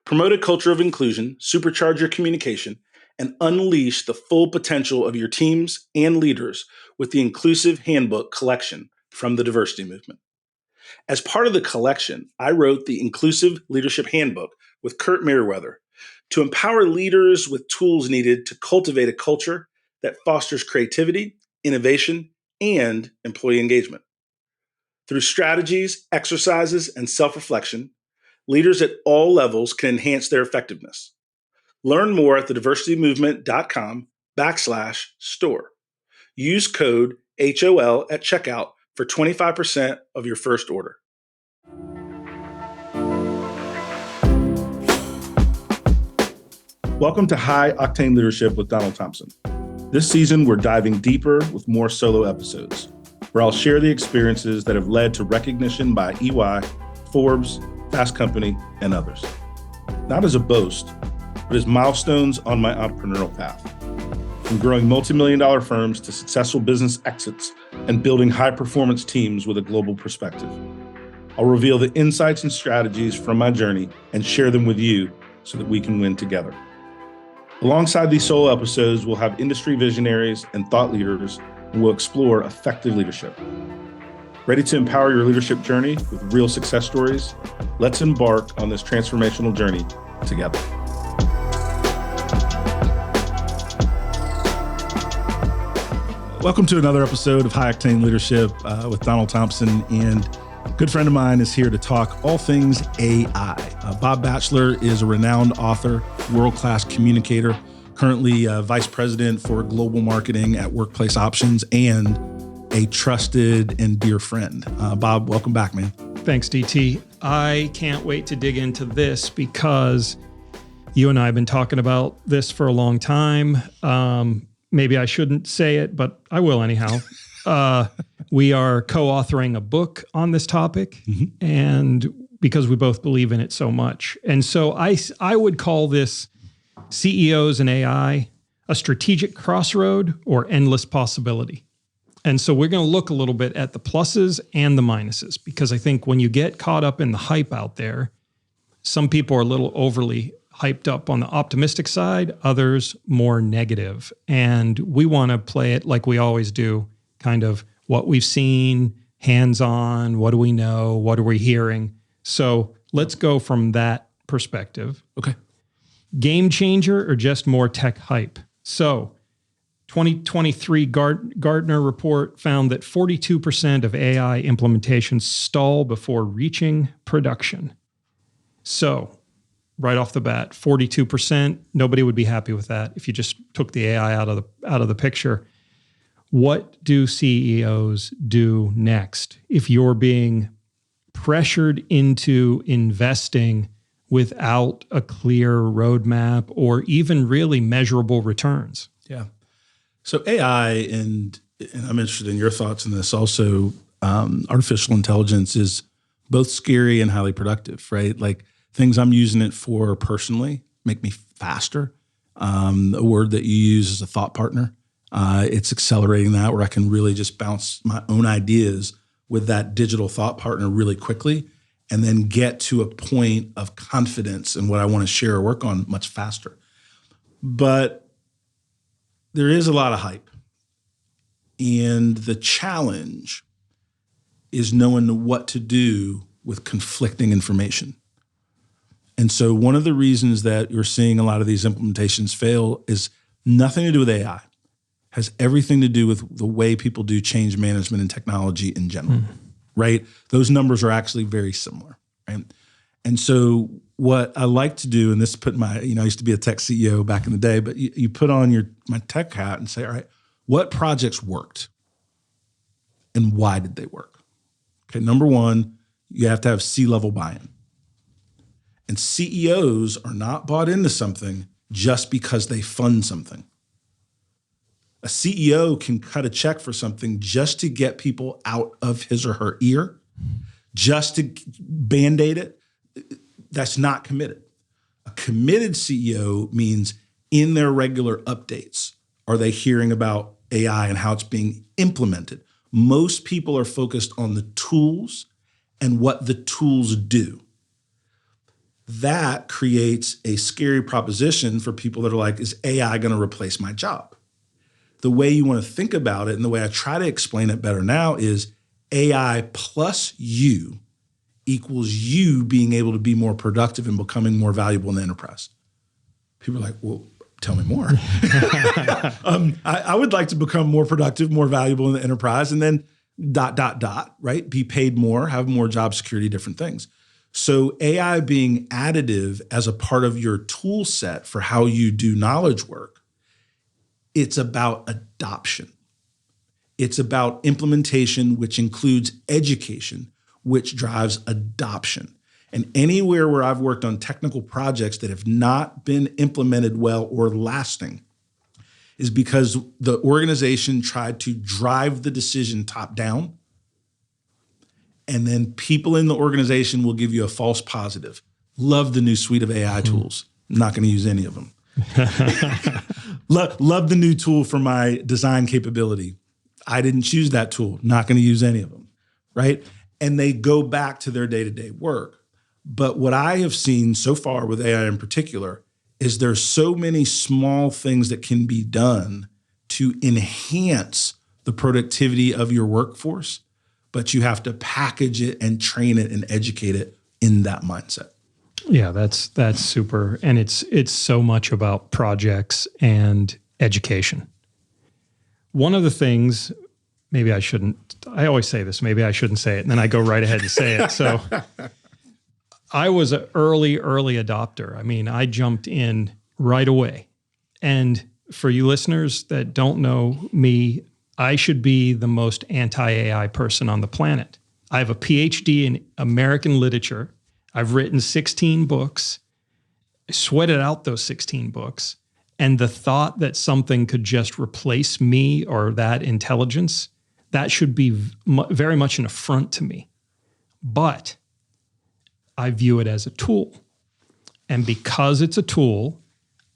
Promote a culture of inclusion, supercharge your communication, and unleash the full potential of your teams and leaders with the Inclusive Handbook collection from the Diversity Movement. As part of the collection, I wrote the Inclusive Leadership Handbook with Kurt Merriweather to empower leaders with tools needed to cultivate a culture that fosters creativity, innovation, and employee engagement. Through strategies, exercises, and self-reflection, leaders at all levels can enhance their effectiveness. Learn more at thediversitymovement.com/store. Use code HOL at checkout for 25% of your first order. Welcome to High Octane Leadership with Donald Thompson. This season, we're diving deeper with more solo episodes, where I'll share the experiences that have led to recognition by EY, Forbes, Fast Company, and others. Not as a boast, but as milestones on my entrepreneurial path. From growing multi-million-dollar firms to successful business exits and building high-performance teams with a global perspective. I'll reveal the insights and strategies from my journey and share them with you so that we can win together. Alongside these solo episodes, we'll have industry visionaries and thought leaders, and we'll explore effective leadership. Ready to empower your leadership journey with real success stories? Let's embark on this transformational journey together. Welcome to another episode of High Octane Leadership with Donald Thompson, and a good friend of mine is here to talk all things AI. Bob Batchelor is a renowned author, world-class communicator, currently Vice President for Global Marketing at Workplace Options, and a trusted and dear friend. Bob, welcome back, man. Thanks, DT. I can't wait to dig into this because you and I have been talking about this for a long time. Maybe I shouldn't say it, but I will anyhow. We are co-authoring a book on this topic, and because we both believe in it so much. And so I would call this CEOs and AI a strategic crossroad or endless possibility. And so we're going to look a little bit at the pluses and the minuses, because I think when you get caught up in the hype out there, some people are a little overly hyped up on the optimistic side, others more negative. And we want to play it like we always do, kind of what we've seen, hands-on, what do we know, what are we hearing? So let's go from that perspective. Okay. Game changer or just more tech hype? So 2023 Gartner report found that 42% of AI implementations stall before reaching production. So right off the bat, 42%, nobody would be happy with that if you just took the AI out of the picture. What do CEOs do next if you're being pressured into investing without a clear roadmap or even really measurable returns? Yeah. So AI, and I'm interested in your thoughts on this also, artificial intelligence is both scary and highly productive, right? Like things I'm using it for personally make me faster. A word that you use is a thought partner. It's accelerating that, where I can really just bounce my own ideas with that digital thought partner really quickly, and then get to a point of confidence in what I want to share or work on much faster. But there is a lot of hype. And the challenge is knowing what to do with conflicting information. And so one of the reasons that you're seeing a lot of these implementations fail is nothing to do with AI. It has everything to do with the way people do change management and technology in general, right? Those numbers are actually very similar, right? And so what I like to do, and this put my, I used to be a tech CEO back in the day, but you put on my tech hat and say, all right, what projects worked and why did they work? Okay, number one, you have to have C-level buy-in. And CEOs are not bought into something just because they fund something. A CEO can cut a check for something just to get people out of his or her ear, just to Band-Aid it. That's not committed. A committed CEO means in their regular updates, are they hearing about AI and how it's being implemented? Most people are focused on the tools and what the tools do. that creates a scary proposition for people that are like, is AI going to replace my job? The way you want to think about it, and the way I try to explain it better now, is AI plus you equals you being able to be more productive and becoming more valuable in the enterprise. People are like, well, tell me more. I would like to become more productive, more valuable in the enterprise, and then ... right? Be paid more, have more job security, different things. So AI being additive as a part of your tool set for how you do knowledge work, it's about adoption. It's about implementation, which includes education, which drives adoption. And anywhere where I've worked on technical projects that have not been implemented well or lasting is because the organization tried to drive the decision top down, and then people in the organization will give you a false positive. Love the new suite of AI tools. Not going to use any of them. Love the new tool for my design capability. I didn't choose that tool. Not going to use any of them, right? And they go back to their day-to-day work. But what I have seen so far with AI in particular is there's so many small things that can be done to enhance the productivity of your workforce, but you have to package it and train it and educate it in that mindset. Yeah, that's super. And it's so much about projects and education. One of the things, maybe I shouldn't, I always say this, maybe I shouldn't say it, and then I go right ahead and say it. So I was an early adopter. I mean, I jumped in right away. And for you listeners that don't know me, I should be the most anti-AI person on the planet. I have a PhD in American literature. I've written 16 books, sweated out those 16 books. And the thought that something could just replace me or that intelligence, that should be very much an affront to me. But I view it as a tool. And because it's a tool,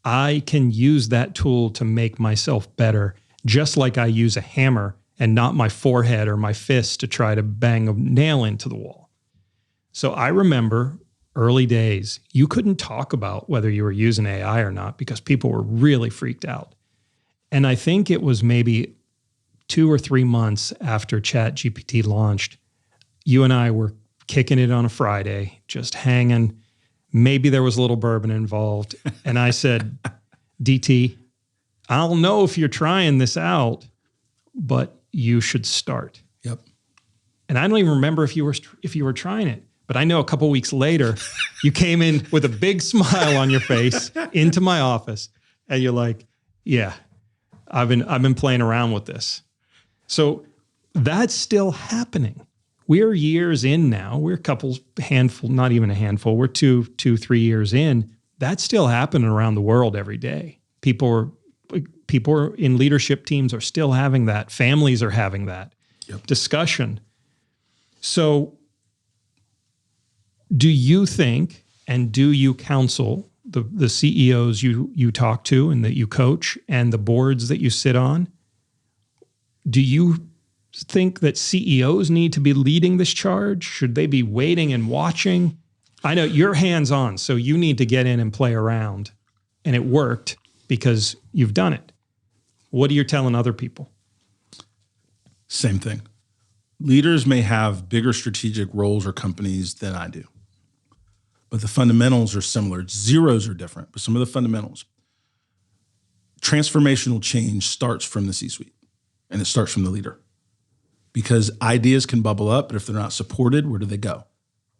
I can use that tool to make myself better, just like I use a hammer and not my forehead or my fist to try to bang a nail into the wall. So I remember early days, you couldn't talk about whether you were using AI or not because people were really freaked out. And I think it was maybe 2 or 3 months after ChatGPT launched, you and I were kicking it on a Friday, just hanging. Maybe there was a little bourbon involved. And I said, DT, I'll know if you're trying this out, but you should start. Yep. And I don't even remember if you were trying it. But I know a couple of weeks later, you came in with a big smile on your face into my office, and you're like, "Yeah, I've been playing around with this." So that's still happening. We're years in now. We're handful, not even a handful. We're 3 years in. That's still happening around the world every day. People are in leadership teams are still having that. Families are having that discussion. So, do you think, and do you counsel the CEOs you talk to and that you coach and the boards that you sit on? Do you think that CEOs need to be leading this charge? Should they be waiting and watching? I know you're hands-on, so you need to get in and play around. And it worked because you've done it. What are you telling other people? Same thing. Leaders may have bigger strategic roles or companies than I do, but the fundamentals are similar. Zeros are different, but some of the fundamentals. Transformational change starts from the C-suite, and it starts from the leader. Because ideas can bubble up, but if they're not supported, where do they go,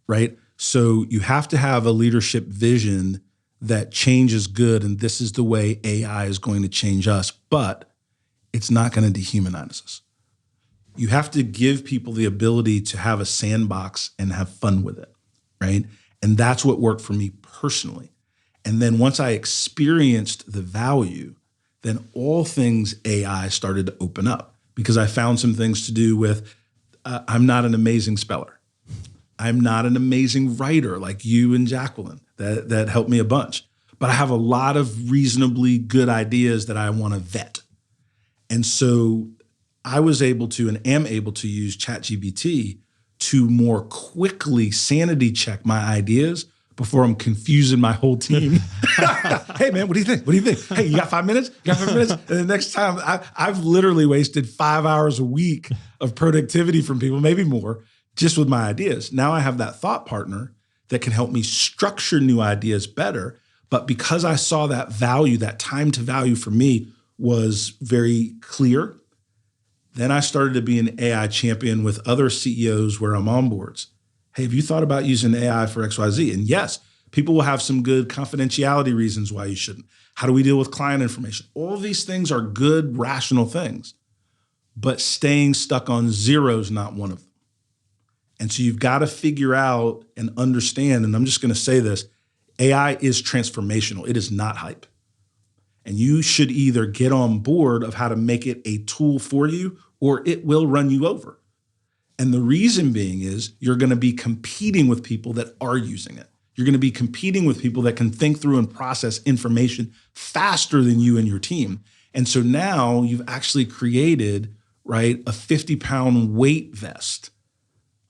right? So you have to have a leadership vision that change is good, and this is the way AI is going to change us, but it's not going to dehumanize us. You have to give people the ability to have a sandbox and have fun with it, right? And that's what worked for me personally. And then once I experienced the value, then all things AI started to open up because I found some things to do with, I'm not an amazing speller. I'm not an amazing writer like you and Jacqueline that helped me a bunch. But I have a lot of reasonably good ideas that I want to vet. And so I was able to and am able to use ChatGPT to more quickly sanity check my ideas before I'm confusing my whole team. Hey man, what do you think? What do you think? Hey, you got 5 minutes? You got 5 minutes? And the next time I've literally wasted 5 hours a week of productivity from people, maybe more, just with my ideas. Now I have that thought partner that can help me structure new ideas better. But because I saw that value, that time to value for me was very clear, then I started to be an AI champion with other CEOs where I'm on boards. Hey, have you thought about using AI for XYZ? And yes, people will have some good confidentiality reasons why you shouldn't. How do we deal with client information? All of these things are good, rational things, but staying stuck on zero is not one of them. And so you've got to figure out and understand, and I'm just going to say this, AI is transformational. It is not hype. And you should either get on board of how to make it a tool for you, or it will run you over. And the reason being is you're going to be competing with people that are using it. You're going to be competing with people that can think through and process information faster than you and your team. And so now you've actually created, right, a 50-pound weight vest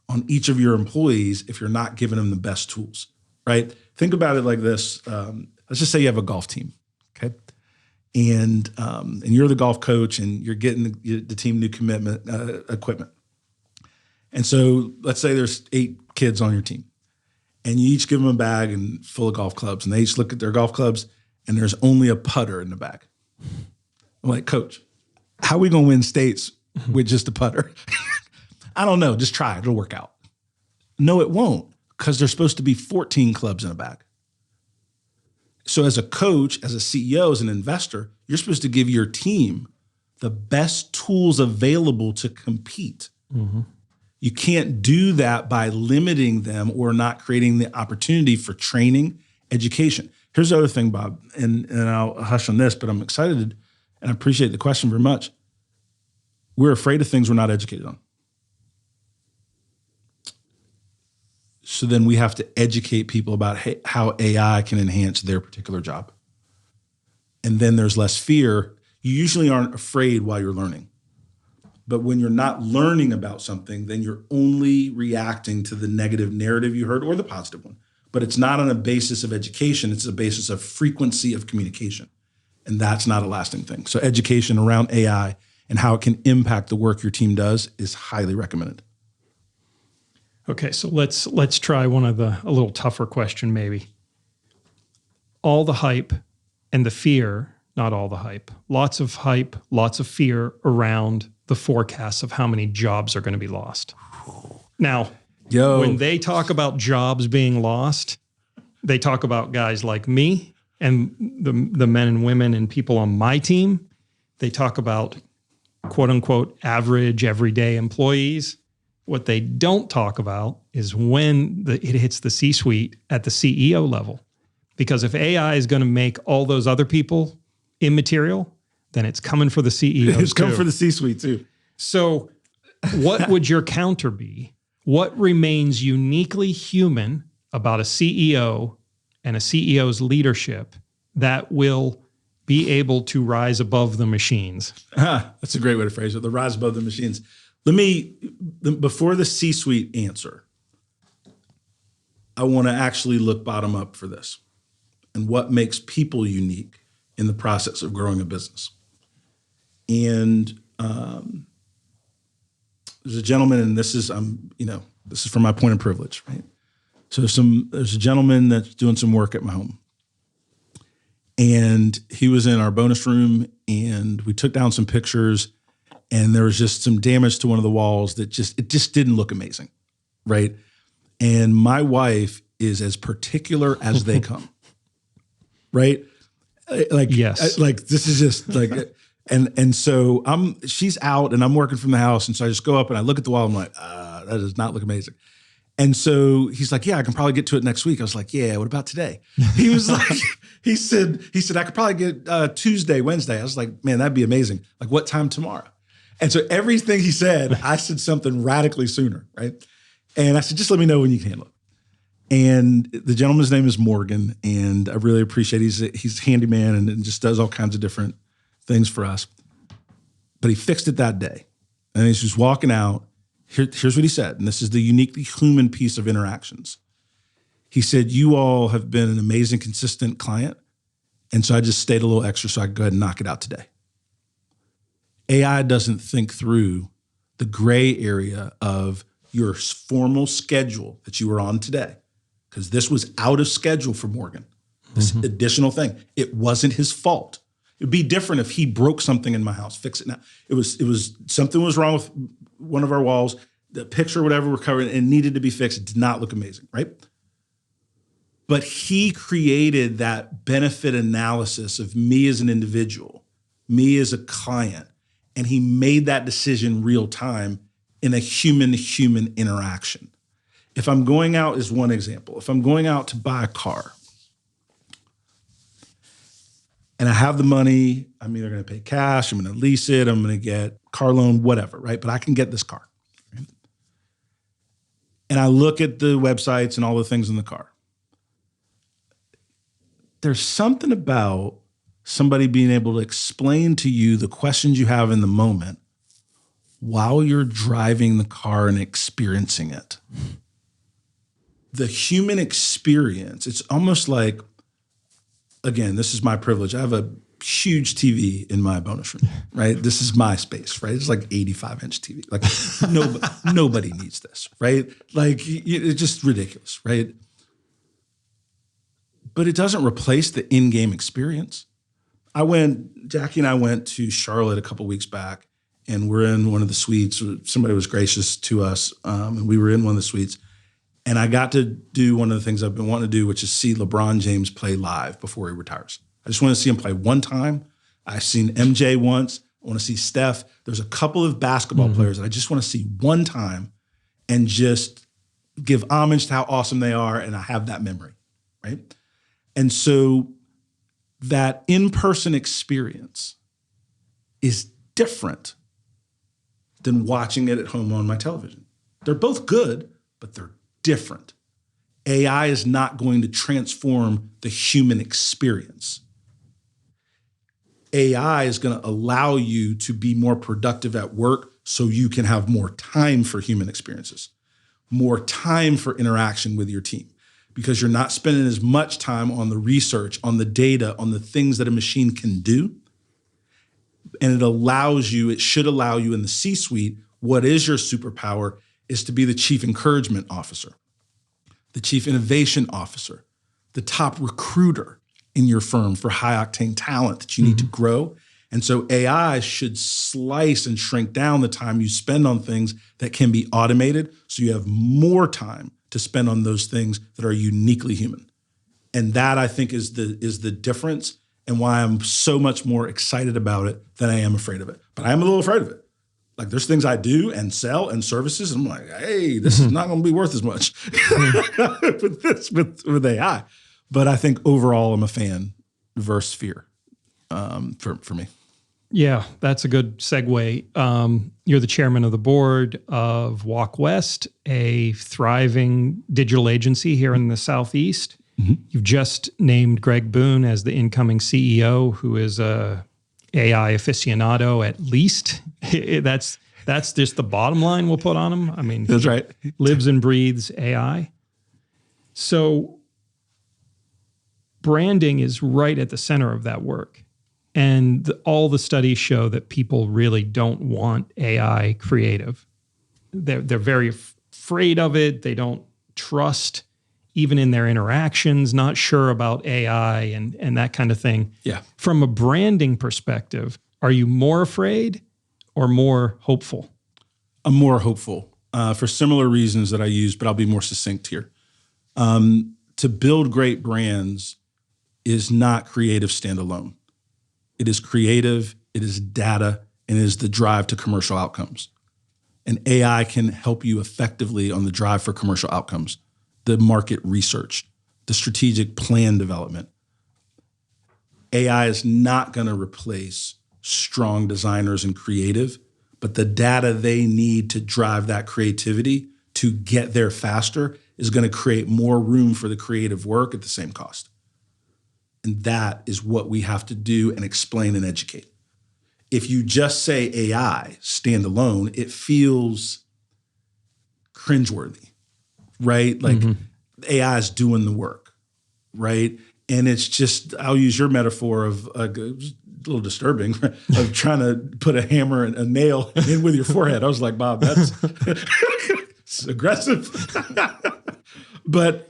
on each of your employees if you're not giving them the best tools, right? Think about it like this. Let's just say you have a golf team, okay? And you're the golf coach and you're getting the team new equipment. And so let's say there's 8 kids on your team and you each give them a bag and full of golf clubs and they each look at their golf clubs and there's only a putter in the bag. I'm like, coach, how are we going to win states with just a putter? I don't know. Just try it. It'll work out. No, it won't, because there's supposed to be 14 clubs in a bag. So as a coach, as a CEO, as an investor, you're supposed to give your team the best tools available to compete. Mm-hmm. You can't do that by limiting them or not creating the opportunity for training, education. Here's the other thing, Bob, and I'll hush on this, but I'm excited and I appreciate the question very much. We're afraid of things we're not educated on. So then we have to educate people about how AI can enhance their particular job. And then there's less fear. You usually aren't afraid while you're learning. But when you're not learning about something, then you're only reacting to the negative narrative you heard or the positive one. But it's not on a basis of education. It's a basis of frequency of communication. And that's not a lasting thing. So education around AI and how it can impact the work your team does is highly recommended. Okay, so let's try a little tougher question maybe. All the hype and the fear, not all the hype, lots of hype, lots of fear around the forecasts of how many jobs are going to be lost. Now, when they talk about jobs being lost, they talk about guys like me and the men and women and people on my team. They talk about quote unquote average everyday employees. What they don't talk about is when it hits the C-suite at the CEO level. Because if AI is going to make all those other people immaterial, then it's coming for the CEO. It's coming for the C-suite too. So what would your counter be? What remains uniquely human about a CEO and a CEO's leadership that will be able to rise above the machines? That's a great way to phrase it. The rise above the machines. Before the C-suite answer, I want to actually look bottom up for this and what makes people unique in the process of growing a business. And there's a gentleman, and this is from my point of privilege, right? So there's a gentleman that's doing some work at my home. And he was in our bonus room and we took down some pictures. And there was just some damage to one of the walls that it just didn't look amazing, right? And my wife is as particular as they come, right? Yes. This is just like, and so she's out and I'm working from the house. And so I just go up and I look at the wall. I'm like, that does not look amazing. And so he's like, yeah, I can probably get to it next week. I was like, yeah, what about today? He was like, he said, I could probably get Tuesday, Wednesday. I was like, man, that'd be amazing. Like, what time tomorrow? And so everything he said, I said something radically sooner, right? And I said, just let me know when you can handle it. And the gentleman's name is Morgan, and I really appreciate he's a handyman and just does all kinds of different things for us. But he fixed it that day. And he's just walking out. Here's what he said, and this is the uniquely human piece of interactions. He said, you all have been an amazing, consistent client. And so I just stayed a little extra so I could go ahead and knock it out today. AI doesn't think through the gray area of your formal schedule that you were on today, because this was out of schedule for Morgan, this additional thing. It wasn't his fault. It'd be different if he broke something in my house, fix it now. It was something was wrong with one of our walls, the picture or whatever we're covering, and it needed to be fixed. It did not look amazing, right? But he created that benefit analysis of me as an individual, me as a client, and he made that decision real time in a human-to-human interaction. If I'm going out, as one example, if I'm going out to buy a car and I have the money, I'm either going to pay cash, I'm going to lease it, I'm going to get car loan, whatever, right? But I can get this car. Right? And I look at the websites and all the things in the car. There's something about somebody being able to explain to you the questions you have in the moment while you're driving the car and experiencing it. The human experience, it's almost like, again, this is my privilege. I have a huge TV in my bonus room, right? This is my space, right? It's like 85-inch TV. Like nobody needs this, right? Like it's just ridiculous, right? But it doesn't replace the in-game experience. Jackie and I went to Charlotte a couple weeks back, and we're in one of the suites. Somebody was gracious to us, and we were in one of the suites. And I got to do one of the things I've been wanting to do, which is see LeBron James play live before he retires. I just want to see him play one time. I've seen MJ once. I want to see Steph. There's a couple of basketball players that I just want to see one time and just give homage to how awesome they are, and I have that memory, right? And so that in-person experience is different than watching it at home on my television. They're both good, but they're different. AI is not going to transform the human experience. AI is going to allow you to be more productive at work so you can have more time for human experiences, more time for interaction with your team, because you're not spending as much time on the research, on the data, on the things that a machine can do. And it should allow you in the C-suite, what is your superpower is to be the chief encouragement officer, the chief innovation officer, the top recruiter in your firm for high-octane talent that you need to grow. And so AI should slice and shrink down the time you spend on things that can be automated so you have more time to spend on those things that are uniquely human. And that, I think, is the difference, and why I'm so much more excited about it than I am afraid of it. But I am a little afraid of it. Like, there's things I do and sell and services, and I'm like, hey, this is not going to be worth as much with AI. But I think overall, I'm a fan versus fear for me. Yeah, that's a good segue. You're the chairman of the board of Walk West, a thriving digital agency here in the Southeast. You've just named Greg Boone as the incoming CEO, who is a AI aficionado at least. That's just the bottom line we'll put on him. I mean, that's right. Lives and breathes AI. So branding is right at the center of that work. And all the studies show that people really don't want AI creative. They're very afraid of it. They don't trust even in their interactions, not sure about AI and that kind of thing. Yeah. From a branding perspective, are you more afraid or more hopeful? I'm more hopeful for similar reasons that I use, but I'll be more succinct here. To build great brands is not creative standalone. It is creative, it is data, and it is the drive to commercial outcomes. And AI can help you effectively on the drive for commercial outcomes, the market research, the strategic plan development. AI is not going to replace strong designers and creative, but the data they need to drive that creativity to get there faster is going to create more room for the creative work at the same cost. And that is what we have to do and explain and educate. If you just say AI standalone, it feels cringeworthy, right? Like AI is doing the work, right? And it's just, I'll use your metaphor of a little disturbing, of trying to put a hammer and a nail in with your forehead. I was like, Bob, that's it's aggressive. But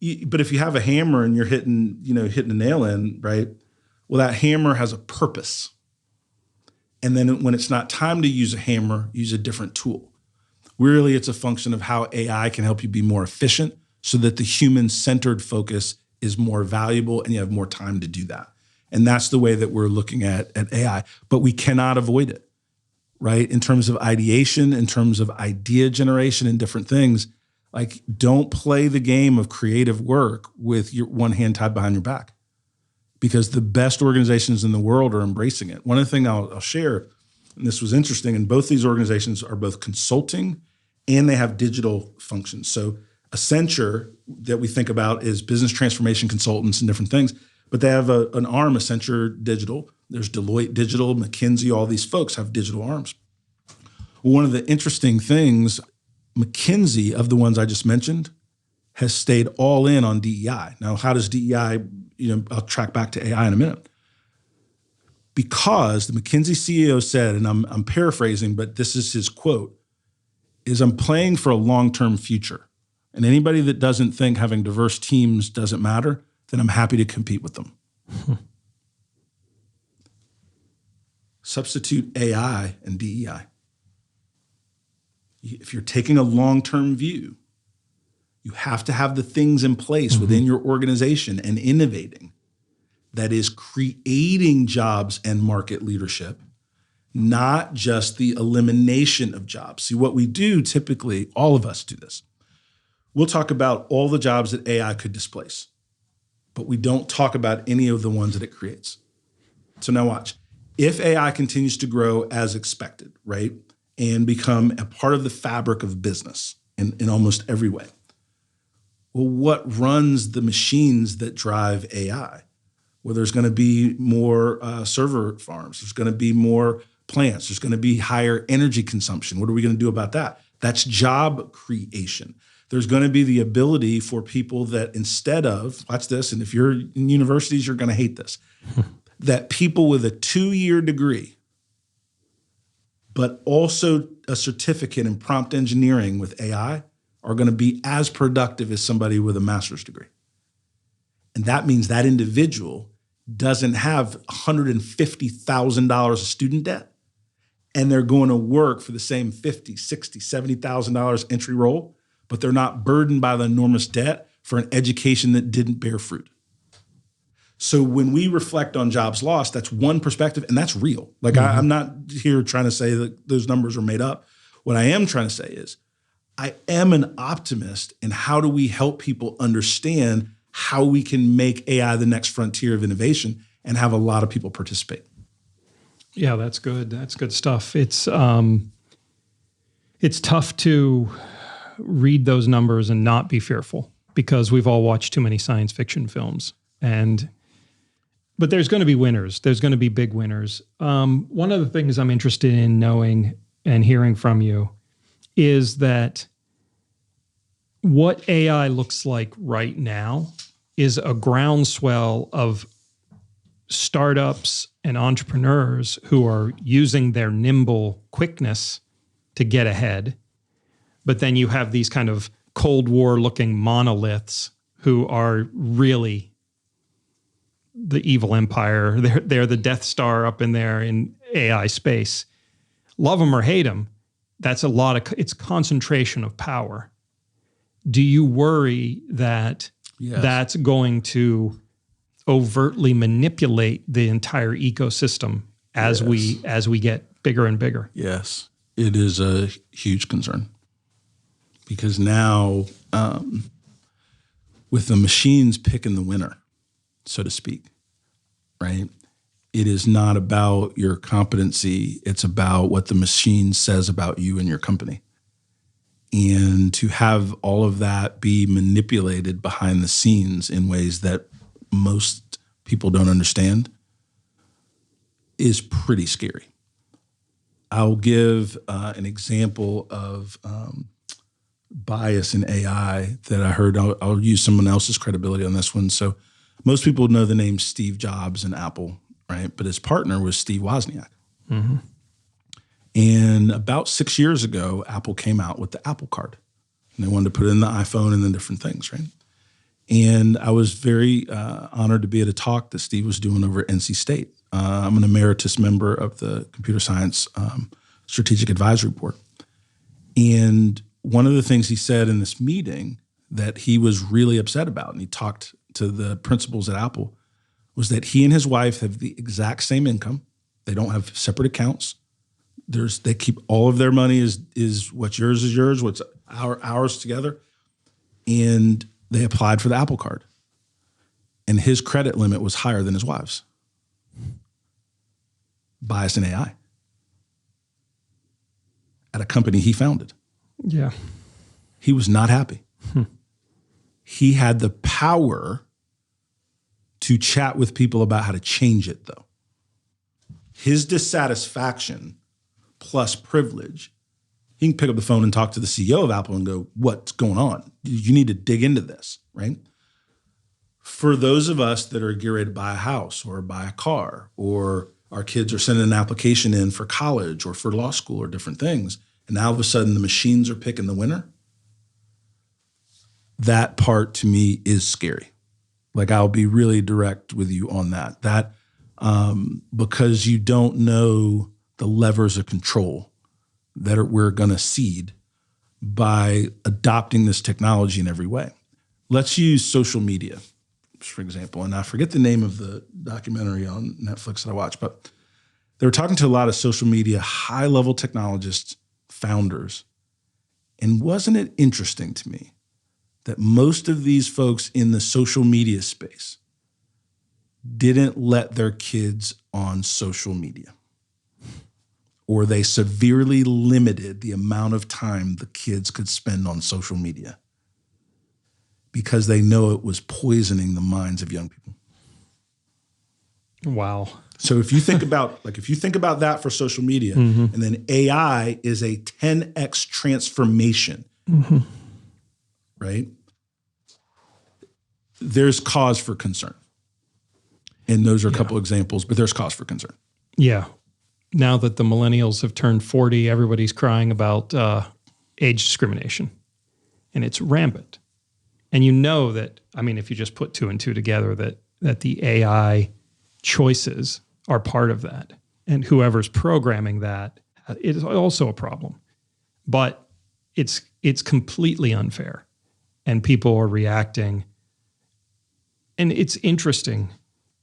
if you have a hammer and you're hitting a nail in, right? Well, that hammer has a purpose. And then when it's not time to use a hammer, use a different tool. Really, it's a function of how AI can help you be more efficient so that the human-centered focus is more valuable and you have more time to do that. And that's the way that we're looking at AI. But we cannot avoid it, right? In terms of ideation, in terms of idea generation and different things, like don't play the game of creative work with your one hand tied behind your back, because the best organizations in the world are embracing it. One other thing I'll share, and this was interesting, and both these organizations are both consulting and they have digital functions. So Accenture, that we think about, is business transformation consultants and different things, but they have an arm, Accenture Digital. There's Deloitte Digital, McKinsey, all these folks have digital arms. One of the interesting things, McKinsey, of the ones I just mentioned, has stayed all in on DEI. Now, how does DEI, I'll track back to AI in a minute. Because the McKinsey CEO said, and I'm paraphrasing, but this is his quote, is I'm playing for a long-term future. And anybody that doesn't think having diverse teams doesn't matter, then I'm happy to compete with them. Substitute AI and DEI. If you're taking a long-term view, you have to have the things in place within your organization and innovating that is creating jobs and market leadership, not just the elimination of jobs. See, what we do typically, all of us do this. We'll talk about all the jobs that AI could displace, but we don't talk about any of the ones that it creates. So now watch. If AI continues to grow as expected, right, and become a part of the fabric of business in almost every way, well, what runs the machines that drive AI? Well, there's going to be more server farms. There's going to be more plants. There's going to be higher energy consumption. What are we going to do about that? That's job creation. There's going to be the ability for people that instead of, watch this, and if you're in universities, you're going to hate this, that people with a 2-year degree, but also a certificate in prompt engineering with AI, are going to be as productive as somebody with a master's degree. And that means that individual doesn't have $150,000 of student debt, and they're going to work for the same $50,000, $60,000, $70,000 entry role, but they're not burdened by the enormous debt for an education that didn't bear fruit. So when we reflect on jobs lost, that's one perspective, and that's real. Like I'm not here trying to say that those numbers are made up. What I am trying to say is I am an optimist in how do we help people understand how we can make AI the next frontier of innovation and have a lot of people participate. Yeah, that's good. That's good stuff. It's tough to read those numbers and not be fearful because we've all watched too many science fiction films. But there's going to be winners. There's going to be big winners. One of the things I'm interested in knowing and hearing from you is that what AI looks like right now is a groundswell of startups and entrepreneurs who are using their nimble quickness to get ahead. But then you have these kind of Cold War looking monoliths who are really the evil empire. They're the Death Star up in there in AI space. Love them or hate them, that's it's concentration of power. Do you worry that that's going to overtly manipulate the entire ecosystem as we get bigger and bigger? Yes, it is a huge concern because now with the machines picking the winner, so to speak, right? It is not about your competency. It's about what the machine says about you and your company. And to have all of that be manipulated behind the scenes in ways that most people don't understand is pretty scary. I'll give an example of bias in AI that I heard. I'll use someone else's credibility on this one. So most people know the name Steve Jobs and Apple, right? But his partner was Steve Wozniak. Mm-hmm. And about 6 years ago, Apple came out with the Apple Card. And they wanted to put it in the iPhone and then different things, right? And I was very honored to be at a talk that Steve was doing over at NC State. I'm an emeritus member of the Computer Science Strategic Advisory Board. And one of the things he said in this meeting that he was really upset about, and he talked to the principals at Apple, was that he and his wife have the exact same income. They don't have separate accounts. They keep all of their money is what's yours is yours, what's ours together. And they applied for the Apple Card. And his credit limit was higher than his wife's. Bias in AI. At a company he founded. Yeah. He was not happy. He had the power to chat with people about how to change it, though. His dissatisfaction plus privilege, he can pick up the phone and talk to the CEO of Apple and go, what's going on? You need to dig into this, right? For those of us that are getting ready to buy a house or buy a car, or our kids are sending an application in for college or for law school or different things, and now all of a sudden the machines are picking the winner, that part to me is scary. Like, I'll be really direct with you on that. Because you don't know the levers of control that we're going to cede by adopting this technology in every way. Let's use social media, for example. And I forget the name of the documentary on Netflix that I watched, but they were talking to a lot of social media high-level technologists, founders. And wasn't it interesting to me that most of these folks in the social media space didn't let their kids on social media, or they severely limited the amount of time the kids could spend on social media because they know it was poisoning the minds of young people. Wow. So if you think about that for social media, and then AI is a 10x transformation, right? There's cause for concern. And those are a couple examples, but there's cause for concern. Yeah. Now that the millennials have turned 40, everybody's crying about age discrimination, and it's rampant. And you know that, I mean, if you just put two and two together, that the AI choices are part of that. And whoever's programming that, it is also a problem. But it's completely unfair. And people are reacting. And it's interesting.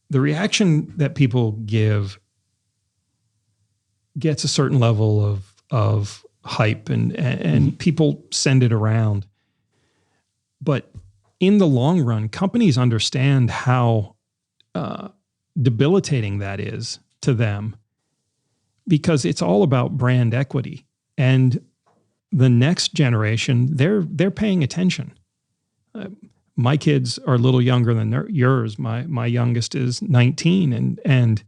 The reaction that people give gets a certain level of hype and people send it around. But in the long run, companies understand how debilitating that is to them, because it's all about brand equity. And the next generation, they're paying attention. My kids are a little younger than yours. My youngest is 19, and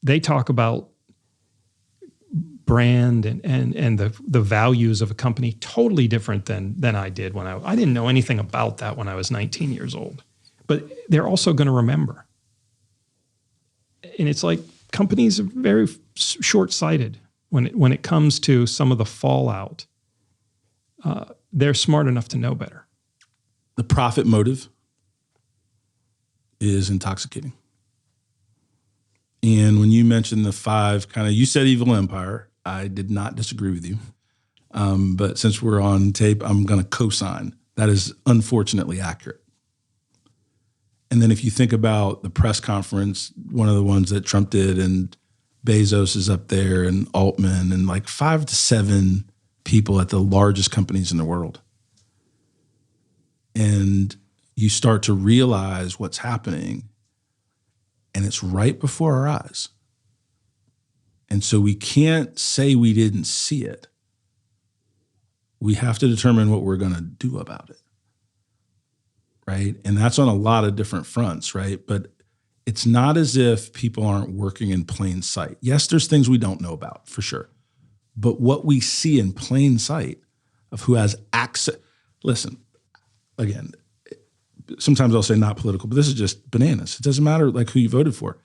they talk about brand and the values of a company totally different than I did when I didn't know anything about that when I was 19 years old. But they're also going to remember. And it's like companies are very short-sighted when it comes to some of the fallout. They're smart enough to know better. The profit motive is intoxicating. And when you mentioned the five you said evil empire, I did not disagree with you. But since we're on tape, I'm going to co-sign. That is unfortunately accurate. And then if you think about the press conference, one of the ones that Trump did, and Bezos is up there, and Altman, and like 5 to 7 people at the largest companies in the world. And you start to realize what's happening, and it's right before our eyes. And so we can't say we didn't see it. We have to determine what we're going to do about it, right? And that's on a lot of different fronts, right? But it's not as if people aren't working in plain sight. Yes, there's things we don't know about, for sure. But what we see in plain sight of who has access. Listen, again, sometimes I'll say not political, but this is just bananas. It doesn't matter like who you voted for.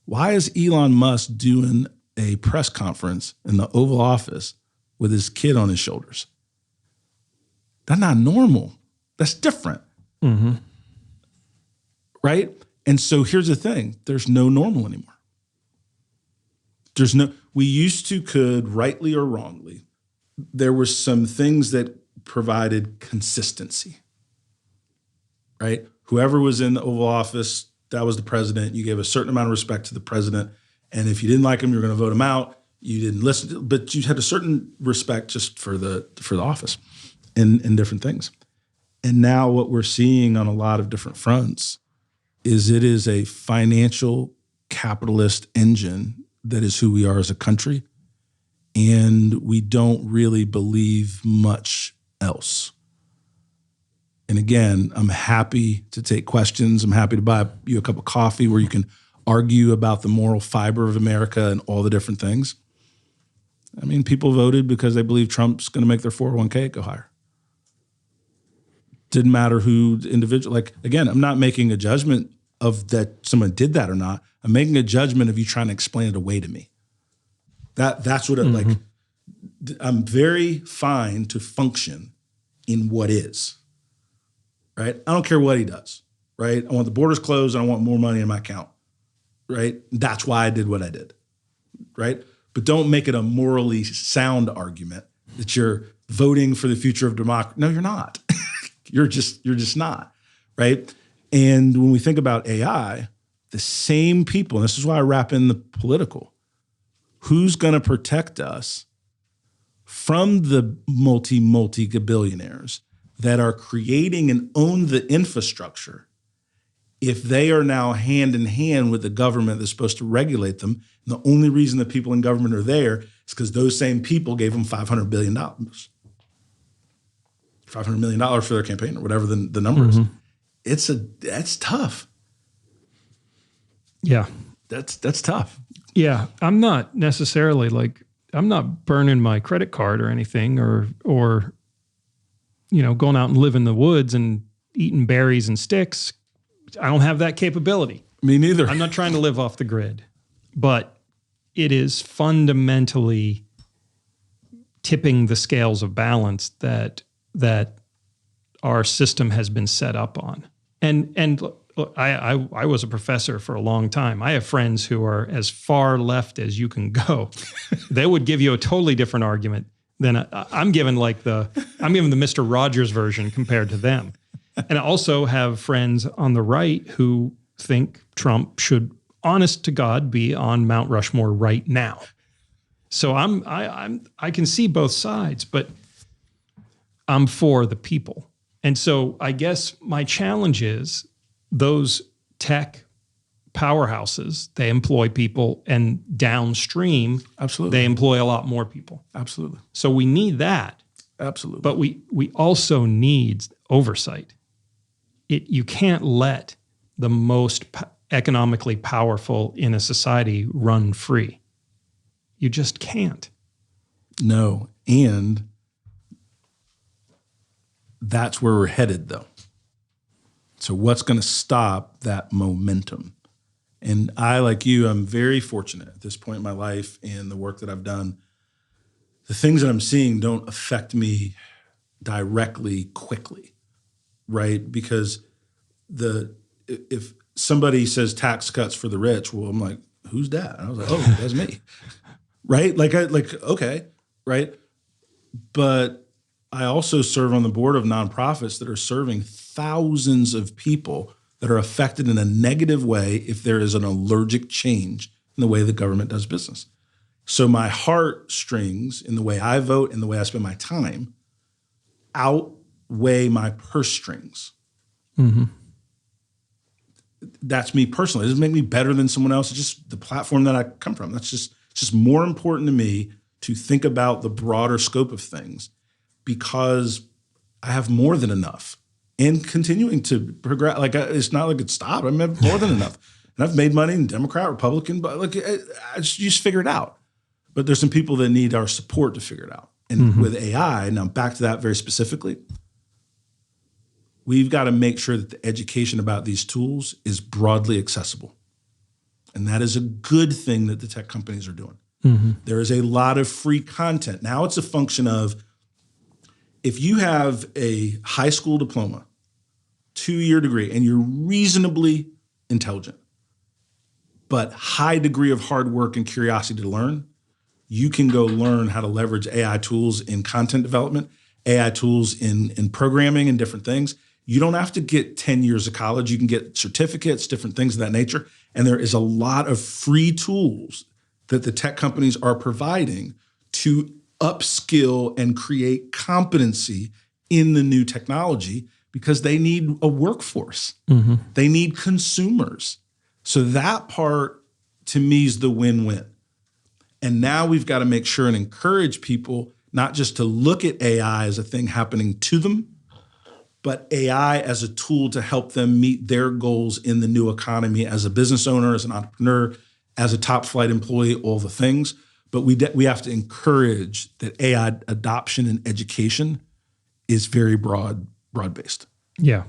Why is Elon Musk doing a press conference in the Oval Office with his kid on his shoulders? That's not normal. That's different. Mm-hmm. Right? And so here's the thing. There's no normal anymore. We used to could, rightly or wrongly, there were some things that provided consistency, right? Whoever was in the Oval Office, that was the president. You gave a certain amount of respect to the president. And if you didn't like him, you were going to vote him out. You didn't listen to, but you had a certain respect just for the office and different things. And now what we're seeing on a lot of different fronts is it is a financial capitalist engine that is who we are as a country. And we don't really believe much else. And again, I'm happy to take questions. I'm happy to buy you a cup of coffee where you can argue about the moral fiber of America and all the different things. I mean, people voted because they believe Trump's going to make their 401k go higher. Didn't matter who the individual, like, again, I'm not making a judgment of that someone did that or not. I'm making a judgment of you trying to explain it away to me. That's what like, I'm very fine to function in what is, right? I don't care what he does, right? I want the borders closed and I want more money in my account, right? That's why I did what I did, right? But don't make it a morally sound argument that you're voting for the future of democracy. No, you're not. You're just not, right? And when we think about AI, the same people, and this is why I wrap in the political, who's going to protect us from the multi-billionaires that are creating and own the infrastructure if they are now hand in hand with the government that's supposed to regulate them? And the only reason that people in government are there is because those same people gave them $500 billion. $500 million for their campaign or whatever the number is. That's tough. Yeah. That's tough. Yeah. I'm not necessarily I'm not burning my credit card or anything or, going out and live in the woods and eating berries and sticks. I don't have that capability. Me neither. I'm not trying to live off the grid, but it is fundamentally tipping the scales of balance that our system has been set up on. And look, I was a professor for a long time. I have friends who are as far left as you can go. They would give you a totally different argument than I'm giving the Mr. Rogers version compared to them. And I also have friends on the right who think Trump should, honest to God, be on Mount Rushmore right now. So I can see both sides, but I'm for the people. And so I guess my challenge is those tech powerhouses, they employ people, and downstream, absolutely, they employ a lot more people. Absolutely. So we need that. Absolutely. But we also need oversight. You can't let the most economically powerful in a society run free. You just can't. No. And that's where we're headed, though. So what's going to stop that momentum? And I, like you, I'm very fortunate at this point in my life and the work that I've done. The things that I'm seeing don't affect me directly quickly, right? Because if somebody says tax cuts for the rich, well, I'm like, who's that? And I was like, oh, that's me, right? Okay, right? But I also serve on the board of nonprofits that are serving thousands of people that are affected in a negative way if there is an allergic change in the way the government does business. So my heartstrings in the way I vote and the way I spend my time outweigh my purse strings. Mm-hmm. That's me personally. It doesn't make me better than someone else. It's just the platform that I come from. It's just more important to me to think about the broader scope of things because I have more than enough and continuing to progress. It's not like it stopped. I have more than enough. And I've made money in Democrat, Republican, but I just figure it out. But there's some people that need our support to figure it out. And with AI, now back to that very specifically, we've got to make sure that the education about these tools is broadly accessible. And that is a good thing that the tech companies are doing. There is a lot of free content. Now it's a function of, if you have a high school diploma, 2-year degree, and you're reasonably intelligent, but high degree of hard work and curiosity to learn, you can go learn how to leverage AI tools in content development, AI tools in programming and different things. You don't have to get 10 years of college. You can get certificates, different things of that nature. And there is a lot of free tools that the tech companies are providing to upskill and create competency in the new technology, because they need a workforce. They need consumers. So that part, to me, is the win-win. And now we've got to make sure and encourage people not just to look at AI as a thing happening to them, but AI as a tool to help them meet their goals in the new economy as a business owner, as an entrepreneur, as a top flight employee, all the things. But we have to encourage that AI adoption and education is very broad-based. Yeah.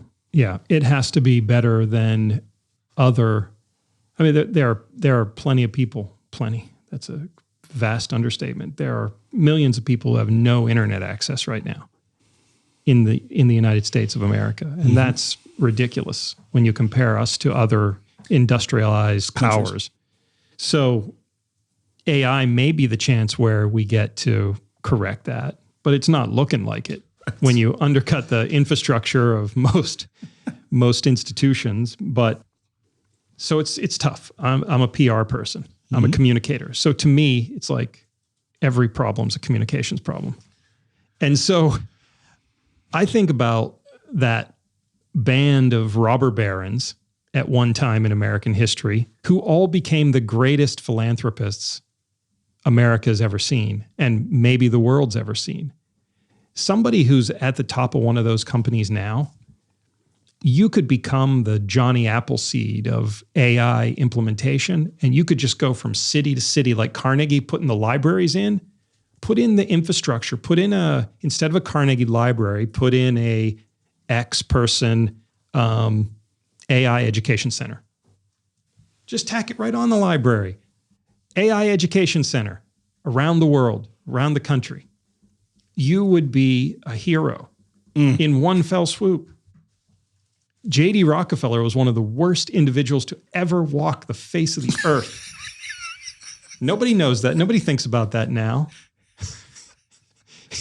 It has to be better than other. I mean, there are plenty of people. That's a vast understatement. There are millions of people who have no internet access right now in the United States of America, and that's ridiculous when you compare us to other industrialized powers. So AI may be the chance where we get to correct that, but it's not looking like it when you undercut the infrastructure of most institutions. But so it's tough. I'm a PR person. I'm a communicator. So to me, it's like every problem's a communications problem. And so I think about that band of robber barons at one time in American history who all became the greatest philanthropists America's ever seen, and maybe the world's ever seen. Somebody who's at the top of one of those companies now, you could become the Johnny Appleseed of AI implementation, and you could just go from city to city, like Carnegie putting the libraries in, put in the infrastructure, instead of a Carnegie library, put in a X person AI education center. Just tack it right on the library. AI education center around the world, around the country. You would be a hero in one fell swoop. J.D. Rockefeller was one of the worst individuals to ever walk the face of the earth. Nobody knows that. Nobody thinks about that now.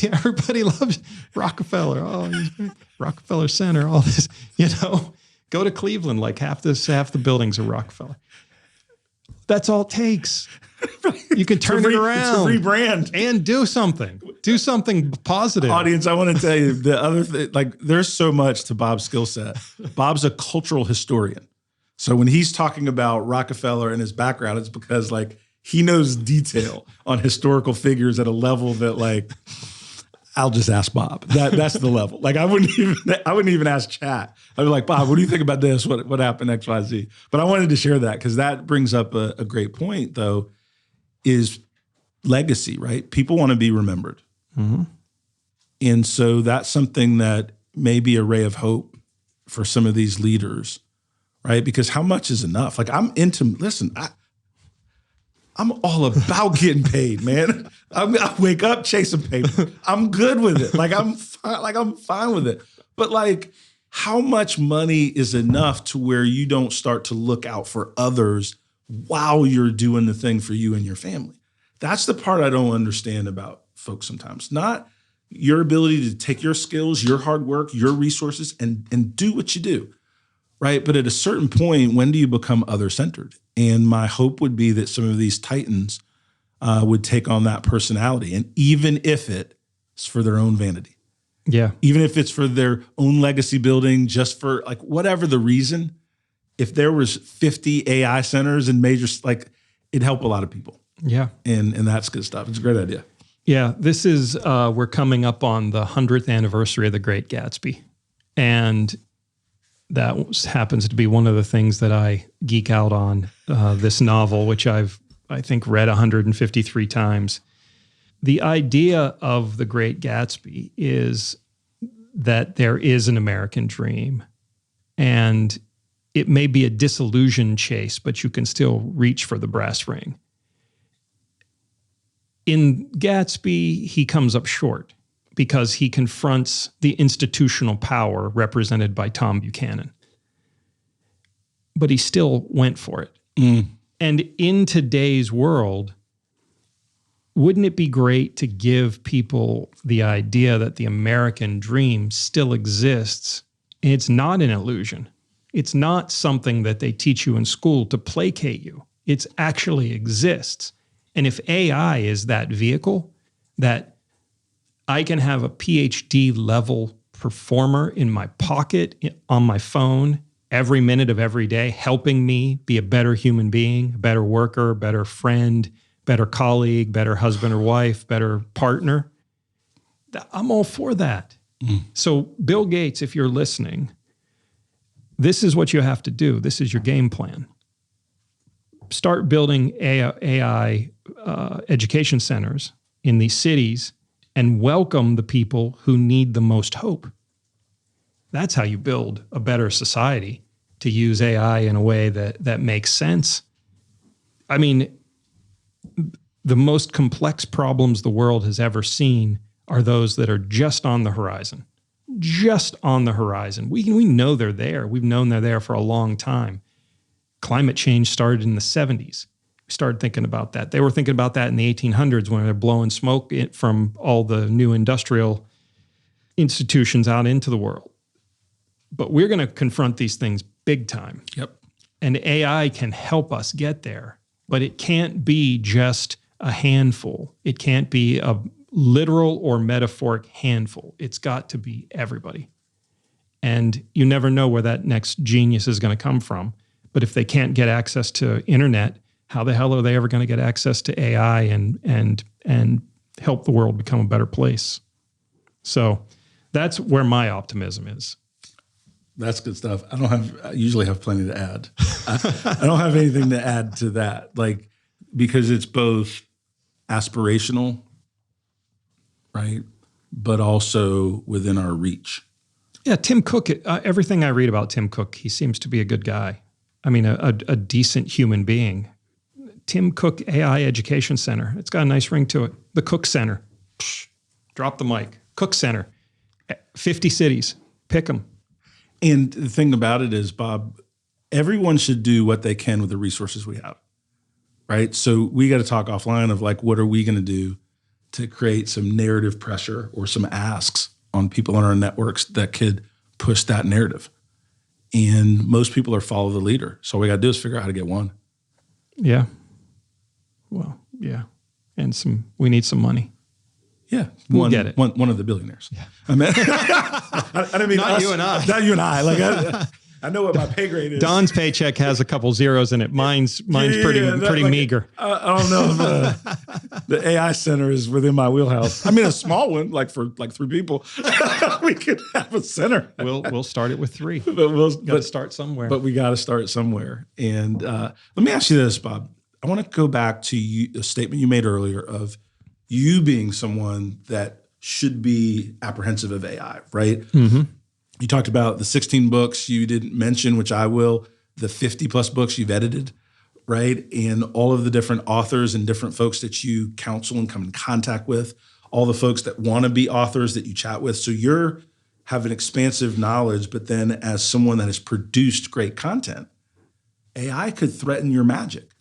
Everybody loves Rockefeller. Oh, Rockefeller Center, all this, Go to Cleveland, like half the buildings are Rockefeller. That's all it takes. You can turn it around. It's a rebrand. And do something. Do something positive. Audience, I want to tell you the other thing, there's so much to Bob's skill set. Bob's a cultural historian. So when he's talking about Rockefeller and his background, it's because he knows detail on historical figures at a level that I'll just ask Bob. That's the level. I wouldn't even ask chat. I'd be like, Bob, what do you think about this? What happened X, Y, Z? But I wanted to share that because that brings up a great point, though, is legacy, right? People want to be remembered. And so that's something that may be a ray of hope for some of these leaders, right? Because how much is enough? I'm all about getting paid, man. I wake up chasing paper. I'm good with it. I'm fine with it. But how much money is enough to where you don't start to look out for others while you're doing the thing for you and your family? That's the part I don't understand about folks sometimes. Not your ability to take your skills, your hard work, your resources, and do what you do, right? But at a certain point, when do you become other-centered? And my hope would be that some of these titans would take on that personality. And even if it's for their own vanity. Yeah. Even if it's for their own legacy building, just for whatever the reason, if there was 50 AI centers in major, it'd help a lot of people. Yeah. And that's good stuff. It's a great idea. Yeah. This is, we're coming up on the 100th anniversary of The Great Gatsby. And that happens to be one of the things that I geek out on, this novel, which I think read 153 times. The idea of The Great Gatsby is that there is an American dream, and it may be a disillusioned chase, but you can still reach for the brass ring. In Gatsby, he comes up short because he confronts the institutional power represented by Tom Buchanan. But he still went for it. And in today's world, wouldn't it be great to give people the idea that the American dream still exists? It's not an illusion. It's not something that they teach you in school to placate you. It actually exists. And if AI is that vehicle, that I can have a PhD level performer in my pocket, on my phone, every minute of every day, helping me be a better human being, a better worker, a better friend, better colleague, better husband or wife, better partner, I'm all for that. So Bill Gates, if you're listening, this is what you have to do. This is your game plan. Start building AI education centers in these cities and welcome the people who need the most hope. That's how you build a better society, to use AI in a way that makes sense. I mean, the most complex problems the world has ever seen are those that are just on the horizon. Just on the horizon. We know they're there. We've known they're there for a long time. Climate change started in the 70s. We started thinking about that. They were thinking about that in the 1800s when they're blowing smoke from all the new industrial institutions out into the world. But we're going to confront these things big time. Yep. And AI can help us get there. But it can't be just a handful. It can't be a literal or metaphoric handful. It's got to be everybody. And you never know where that next genius is going to come from. But if they can't get access to internet, how the hell are they ever going to get access to AI and help the world become a better place? So that's where my optimism is. That's good stuff. I usually have plenty to add. I don't have anything to add to that, because it's both aspirational, right, but also within our reach. Yeah, Tim Cook, everything I read about Tim Cook, he seems to be a good guy. I mean, a decent human being. Tim Cook AI Education Center. It's got a nice ring to it. The Cook Center. Psh, drop the mic. Cook Center. 50 cities. Pick them. And the thing about it is, Bob, everyone should do what they can with the resources we have, right? So we got to talk offline of what are we going to do to create some narrative pressure or some asks on people on our networks that could push that narrative. And most people are follow the leader. So all we got to do is figure out how to get one. Yeah. Well, yeah. And we need some money. Yeah. We'll get it. One of the billionaires. Yeah. I mean, I don't mean not us, you and I. Not you and I. I know what my pay grade is. Don's paycheck has a couple zeros in it. Mine's pretty meager. I don't know if the AI center is within my wheelhouse. I mean, a small one, for 3 people, we could have a center. We'll start it with 3. But start somewhere. But we got to start somewhere. And let me ask you this, Bob. I want to go back to a statement you made earlier of you being someone that should be apprehensive of AI, right? Mm-hmm. You talked about the 16 books you didn't mention, which I will, the 50 plus books you've edited, right? And all of the different authors and different folks that you counsel and come in contact with, all the folks that want to be authors that you chat with. So you're have an expansive knowledge, but then as someone that has produced great content, AI could threaten your magic,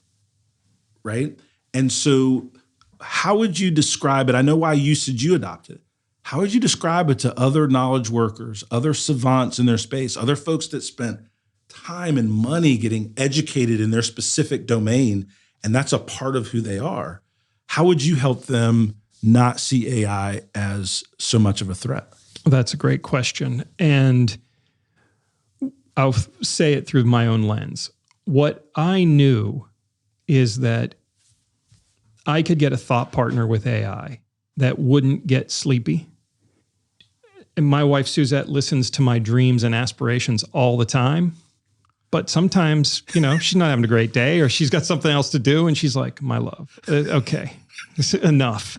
right? And so how would you describe it? I know why you said you adopted it. How would you describe it to other knowledge workers, other savants in their space, other folks that spent time and money getting educated in their specific domain, and that's a part of who they are? How would you help them not see AI as so much of a threat? That's a great question. And I'll say it through my own lens. What I knew is that I could get a thought partner with AI that wouldn't get sleepy. And my wife, Suzette, listens to my dreams and aspirations all the time. But sometimes, she's not having a great day or she's got something else to do. And she's like, my love, okay, enough.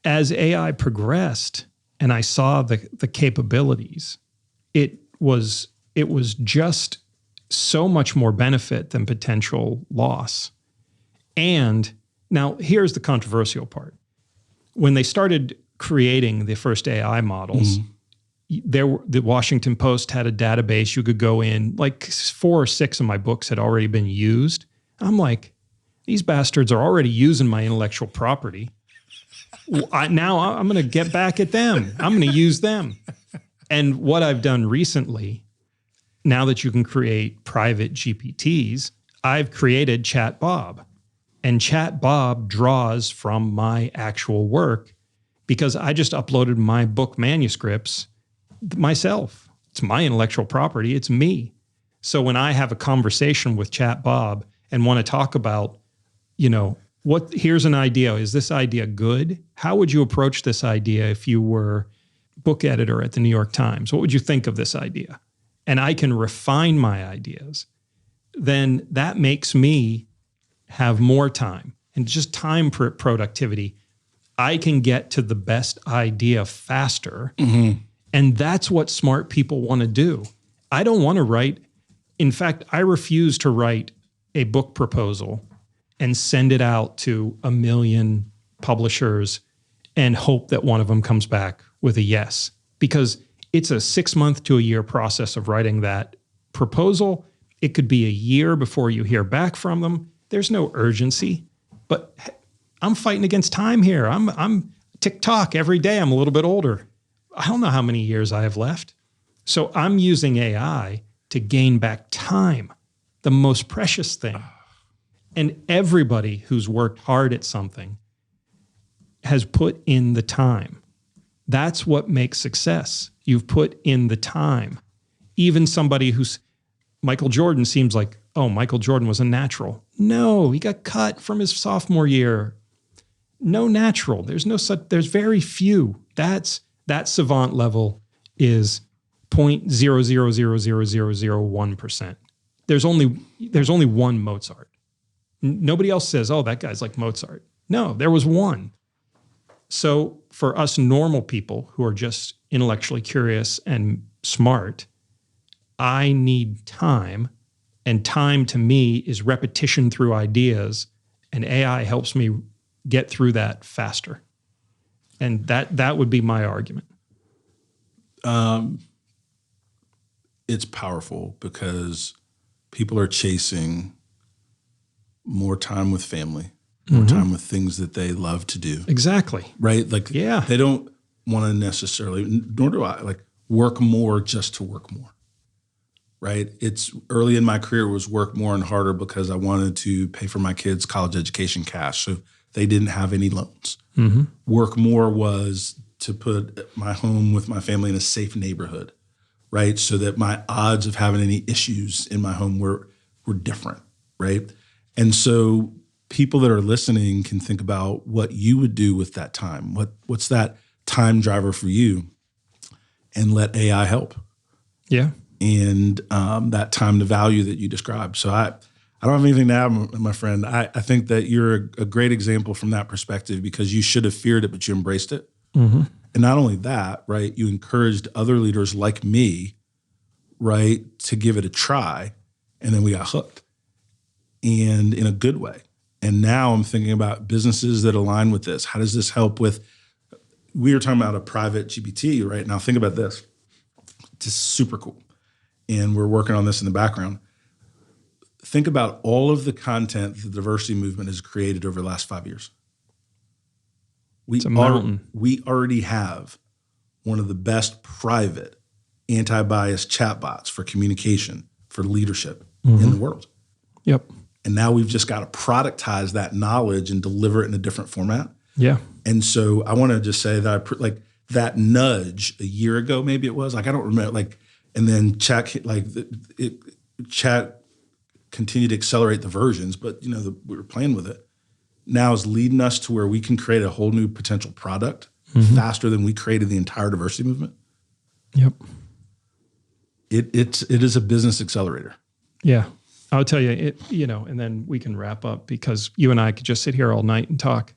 as AI progressed and I saw the capabilities, it was just so much more benefit than potential loss. And now here's the controversial part. When they started creating the first AI models, the Washington Post had a database you could go in, like 4 or 6 of my books had already been used. I'm like, these bastards are already using my intellectual property. Now I'm going to get back at them. I'm going to use them. And what I've done recently, now that you can create private GPTs, I've created Chat Bob. And Chat Bob draws from my actual work because I just uploaded my book manuscripts myself. It's my intellectual property. It's me. So when I have a conversation with Chat Bob and want to talk about, here's an idea. Is this idea good? How would you approach this idea if you were book editor at the New York Times? What would you think of this idea? And I can refine my ideas. Then that makes me have more time, and just time productivity. I can get to the best idea faster. And that's what smart people want to do. I don't want to write. In fact, I refuse to write a book proposal and send it out to 1 million publishers and hope that one of them comes back with a yes, because it's a 6-month to a year process of writing that proposal. It could be a year before you hear back from them. There's no urgency, but I'm fighting against time here. I'm TikTok every day. I'm a little bit older. I don't know how many years I have left. So I'm using AI to gain back time, the most precious thing. And everybody who's worked hard at something has put in the time. That's what makes success. You've put in the time. Even somebody who's Michael Jordan seems like, oh, Michael Jordan was a natural. No, he got cut from his sophomore year. No natural. There's very few. That savant level is 0.0000001%. There's only one Mozart. Nobody else says, oh, that guy's like Mozart. No, there was one. So for us normal people who are just intellectually curious and smart, I need time. And time to me is repetition through ideas. And AI helps me get through that faster. And that would be my argument. It's powerful because people are chasing more time with family, more time with things that they love to do. Exactly. Right? Like, they don't want to necessarily, nor do I, like work more just to work more. Right? It's early in my career was work more and harder because I wanted to pay for my kids' college education cash. So they didn't have any loans. Work more was to put my home with my family in a safe neighborhood, right? So that my odds of having any issues in my home were different, right? And so people that are listening can think about what you would do with that time. What's that time driver for you? And let AI help. Yeah. And that time to value that you described. So I don't have anything to add, my friend. I think that you're a great example from that perspective because you should have feared it, but you embraced it. And not only that, right, you encouraged other leaders like me, right, to give it a try. And then we got hooked, and in a good way. And now I'm thinking about businesses that align with this. How does this help with, we were talking about a private GPT, right? Now think about this. It's super cool. And we're working on this in the background. Think about all of the content the diversity movement has created over the last 5 years. We already have one of the best private anti-bias chatbots for communication, for leadership in the world. Yep. And now we've just got to productize that knowledge and deliver it in a different format. Yeah. And so I want to just say that that nudge a year ago, maybe it was, like, I don't remember, and then chat continued to accelerate the versions, but we were playing with it. Now is leading us to where we can create a whole new potential product faster than we created the entire diversity movement. Yep. It is a business accelerator. Yeah. I'll tell you, and then we can wrap up because you and I could just sit here all night and talk.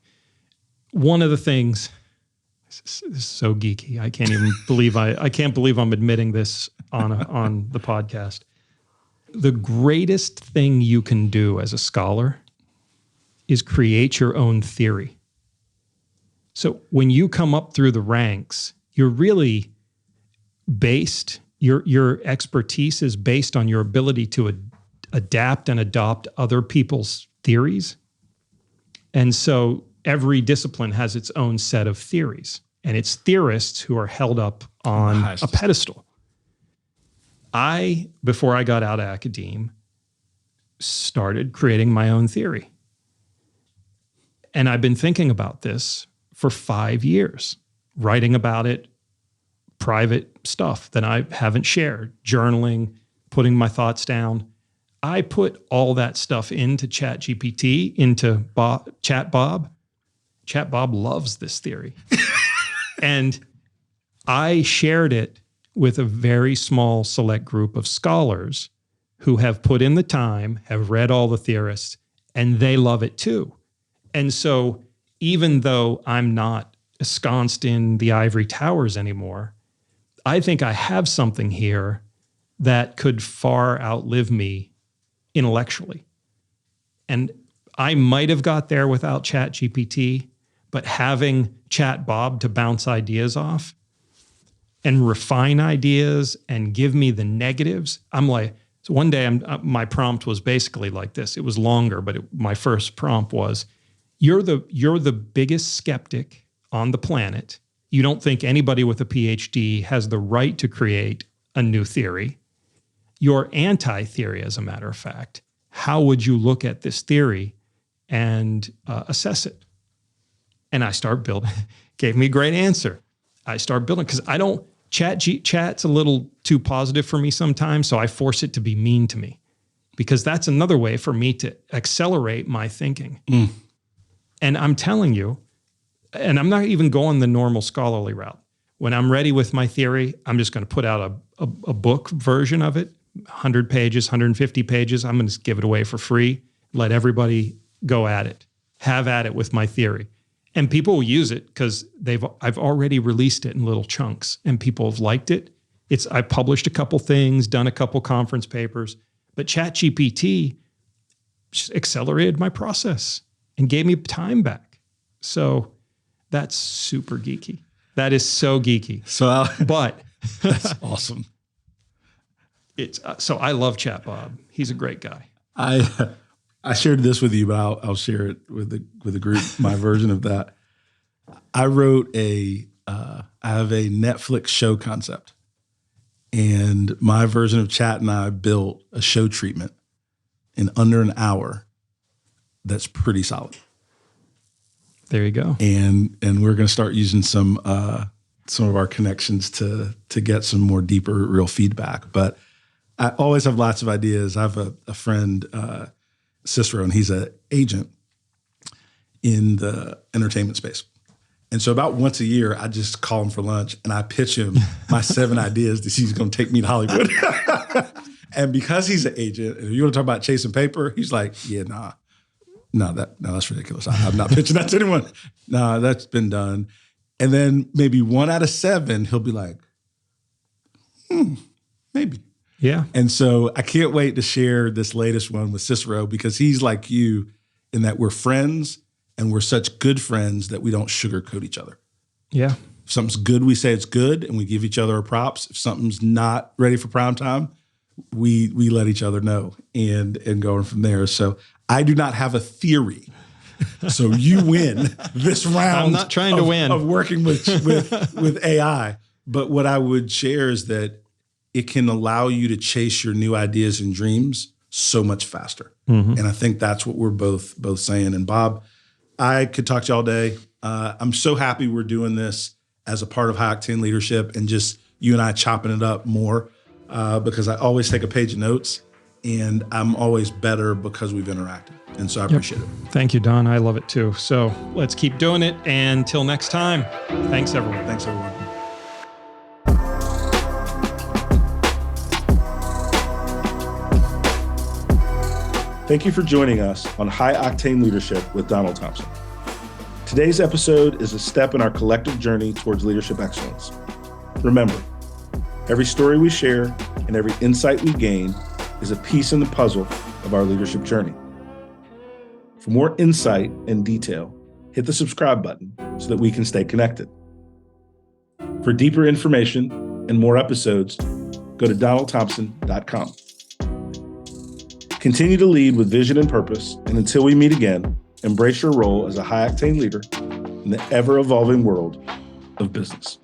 One of the things This is so geeky. I can't even believe I can't believe I'm admitting this on the podcast. The greatest thing you can do as a scholar is create your own theory. So when you come up through the ranks, you're really based, your expertise is based on your ability to adapt and adopt other people's theories. And so every discipline has its own set of theories, and it's theorists who are held up on a pedestal. Before I got out of academe, started creating my own theory. And I've been thinking about this for 5 years, writing about it, private stuff that I haven't shared, journaling, putting my thoughts down. I put all that stuff into ChatGPT, into ChatBob. ChatBob loves this theory. And I shared it with a very small select group of scholars who have put in the time, have read all the theorists, and they love it too. And so even though I'm not ensconced in the ivory towers anymore, I think I have something here that could far outlive me intellectually. And I might have got there without ChatGPT, but having ChatBob to bounce ideas off and refine ideas and give me the negatives, I'm like, so one day my prompt was basically like this. It was longer, but my first prompt was, you're the biggest skeptic on the planet. You don't think anybody with a PhD has the right to create a new theory. You're anti-theory, as a matter of fact. How would you look at this theory and assess it? And I start building, gave me a great answer. I start building, because I don't, chat's a little too positive for me sometimes, so I force it to be mean to me, because that's another way for me to accelerate my thinking. And I'm telling you, and I'm not even going the normal scholarly route. When I'm ready with my theory, I'm just going to put out a book version of it, 100 pages, 150 pages. I'm going to give it away for free, let everybody go at it, have at it with my theory. And people will use it because I've already released it in little chunks, and people have liked it. I published a couple things, done a couple conference papers, but ChatGPT just accelerated my process and gave me time back. So that's super geeky. That is so geeky. But that's awesome. So I love ChatBob. He's a great guy. I shared this with you, but I'll share it with the group. My version of that. I wrote I have a Netflix show concept, and my version of Chat and I built a show treatment in under an hour. That's pretty solid. There you go. And we're going to start using some of our connections to get some more deeper, real feedback. But I always have lots of ideas. I have a friend, Cicero, and he's an agent in the entertainment space. And so about once a year, I just call him for lunch and I pitch him my 7 ideas that he's going to take me to Hollywood. And because he's an agent, and if you want to talk about chasing paper, he's like, yeah, no, that's ridiculous. I'm not pitching that to anyone. No, that's been done. And then maybe 1 out of 7, he'll be like, maybe. Yeah. And so I can't wait to share this latest one with Cicero, because he's like you in that we're friends, and we're such good friends that we don't sugarcoat each other. Yeah. If something's good, we say it's good, and we give each other our props. If something's not ready for prime time, we let each other know and going from there. So I do not have a theory. So you win this round. I'm not trying to win of working with AI. But what I would share is that it can allow you to chase your new ideas and dreams so much faster. And I think that's what we're both saying. And Bob, I could talk to you all day. I'm so happy we're doing this as a part of High Octane Leadership, and just you and I chopping it up more, because I always take a page of notes, and I'm always better because we've interacted. And so I appreciate it. Thank you, Don. I love it too. So let's keep doing it. And until next time, thanks, everyone. Thanks, everyone. Thank you for joining us on High Octane Leadership with Donald Thompson. Today's episode is a step in our collective journey towards leadership excellence. Remember, every story we share and every insight we gain is a piece in the puzzle of our leadership journey. For more insight and detail, hit the subscribe button so that we can stay connected. For deeper information and more episodes, go to donaldthompson.com. Continue to lead with vision and purpose, and until we meet again, embrace your role as a high-octane leader in the ever-evolving world of business.